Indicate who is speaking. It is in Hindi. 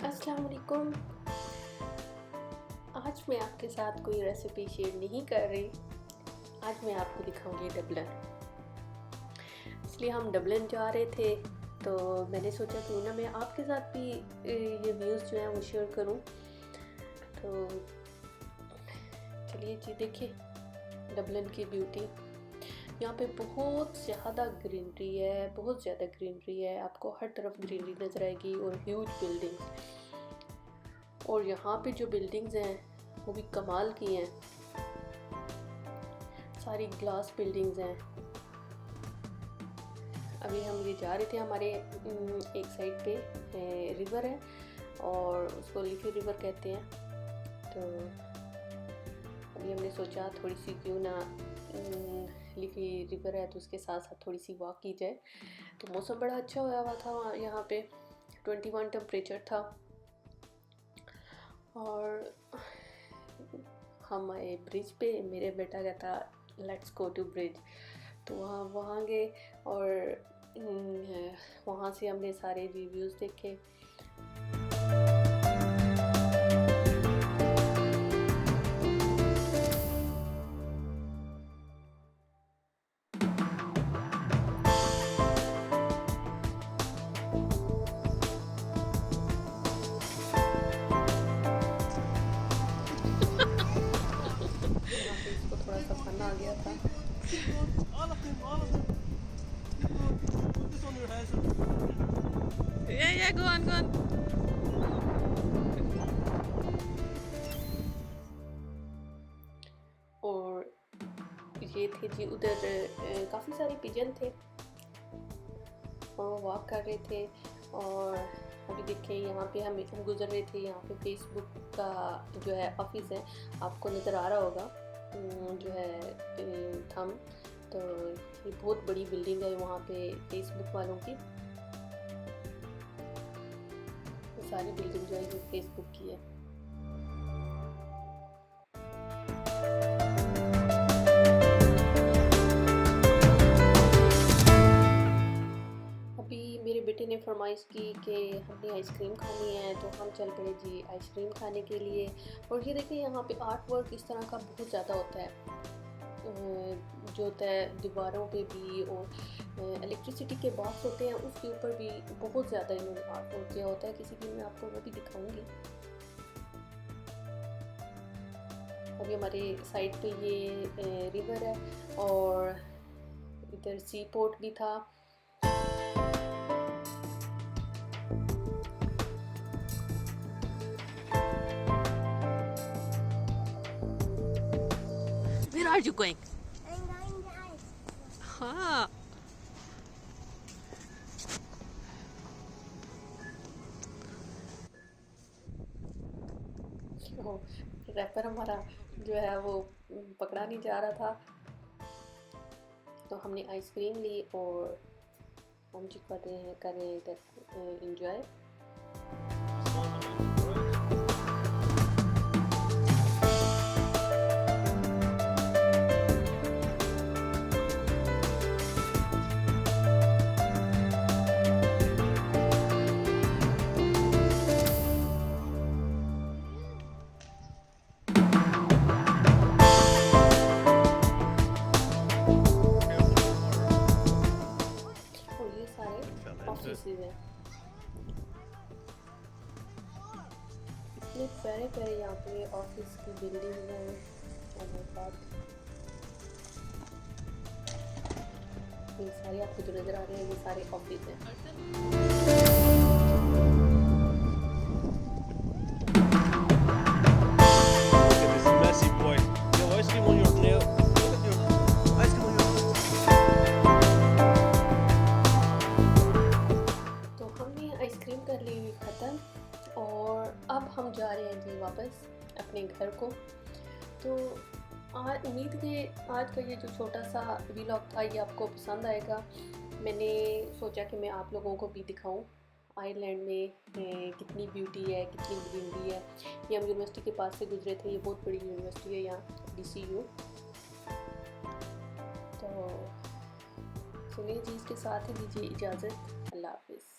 Speaker 1: अस्सलाम वालेकुम। आज मैं आपके साथ कोई रेसिपी शेयर नहीं कर रही। आज मैं आपको दिखाऊंगी डबलिन। इसलिए हम डबलिन जा रहे थे, तो मैंने सोचा क्यों ना मैं आपके साथ भी ये व्यूज़ जो हैं वो शेयर करूं। तो चलिए जी, देखिए डबलिन की ब्यूटी। यहाँ पे बहुत ज़्यादा ग्रीनरी है, बहुत ज़्यादा ग्रीनरी है। आपको हर तरफ ग्रीनरी नज़र आएगी और ह्यूज बिल्डिंग्स। और यहाँ पे जो बिल्डिंग्स हैं वो भी कमाल की हैं, सारी ग्लास बिल्डिंग्स हैं। अभी हम ये जा रहे थे, हमारे एक साइड पे रिवर है और उसको लीफी रिवर कहते हैं। तो अभी हमने सोचा थोड़ी सी क्यों ना लीफी रिवर है तो उसके साथ साथ थोड़ी सी वॉक की जाए। तो मौसम बड़ा अच्छा हुआ हुआ था, यहाँ पे 21 टेम्परेचर था। और हम आए ब्रिज पे। मेरे बेटा कहता लेट्स गो टू ब्रिज, तो वहाँ गए और वहाँ से हमने सारे रिव्यूज़ देखे। इसको थोड़ा सा फन आ गया था।
Speaker 2: Yeah, go on, go on.
Speaker 1: और ये थे जी उधर काफ़ी सारे पिजन थे और वॉक कर रहे थे। और अभी देखिए यहाँ पे हम गुजर रहे थे, यहाँ पे फेसबुक का जो है ऑफिस है, आपको नज़र आ रहा होगा जो है थम। तो ये बहुत बड़ी बिल्डिंग है वहाँ पे फेसबुक वालों की। सारी बिल्डिंग जो है ये फेसबुक की है। अभी मेरे बेटे ने फरमाइश की कि हमने आइसक्रीम खानी है, तो हम चल पड़े जी आइसक्रीम खाने के लिए। और ये देखिए यहाँ पे आर्ट वर्क इस तरह का बहुत ज़्यादा होता है, जो होता है दीवारों पे भी, और इलेक्ट्रिसिटी के बॉक्स होते हैं उसके ऊपर भी बहुत ज़्यादा इन्होंने आर्ट वर्क किया होता है। किसी दिन मैं आपको वो भी दिखाऊंगी। अभी हमारे साइड पे ये रिवर है और इधर सी पोर्ट भी था।
Speaker 2: Where are you going?
Speaker 3: I'm going to ice.
Speaker 2: Ah.
Speaker 1: Wrapper हमारा जो है वो पकड़ा नहीं जा रहा था, तो हमने आइसक्रीम ली और हम जी कर रहे हैं इधर इंजॉय। ऑफिसेज हैं, इतने प्यारे प्यारे यहाँ पे ऑफिस की बिल्डिंग हैं। ये सारे आपको जो नज़र आ रहे हैं ये सारे ऑफिस हैं। आइसक्रीम कर ली हुई ख़त्म और अब हम जा रहे हैं जी वापस अपने घर को। तो आज उम्मीद है आज का ये जो छोटा सा व्लॉग था ये आपको पसंद आएगा। मैंने सोचा कि मैं आप लोगों को भी दिखाऊं आयरलैंड में कितनी ब्यूटी है, कितनी ग्रीनरी है। ये हम यूनिवर्सिटी के पास से गुजरे थे, ये बहुत बड़ी यूनिवर्सिटी है यहाँ DCU। तो चलिए जी, इसके साथ ही दीजिए इजाज़त। अल्लाह हाफिज़।